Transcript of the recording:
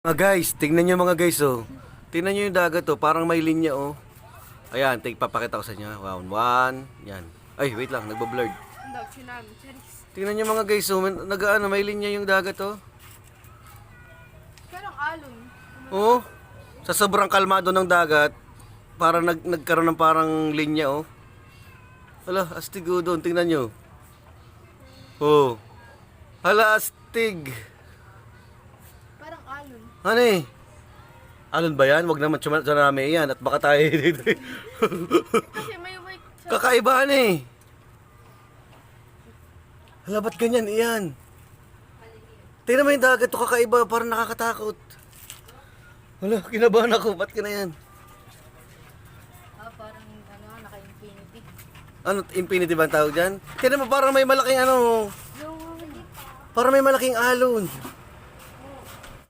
Mga guys, tingnan nyo mga guys oh. Tingnan nyo yung dagat oh, parang may linya oh. Ayan, papakita ko sa inyo. Round 1, yan. Ay, wait lang, nagbablurred. Tingnan nyo mga guys oh, nag-ano, may linya yung dagat oh. Parang alon. Oh, sa sobrang kalmado ng dagat, parang nagkaroon ng parang linya oh. Hala, astig oh doon, tingnan nyo. Oh. Hala, astig. Parang alon. Ano eh? Alon ba yan? Huwag naman tsunami yan at baka tayo dito. Kasi may white sa... Kakaibahan eh. Hala, ba't ganyan? Iyan. Tingnan mo yung dagat to, kakaiba. Parang nakakatakot. Hala, kinabahan ako. Ba't ka na yan? Parang naka-infinity. Ano, infinity ba ang tawag dyan? Tingnan mo, parang may malaking ano. Parang may malaking alon.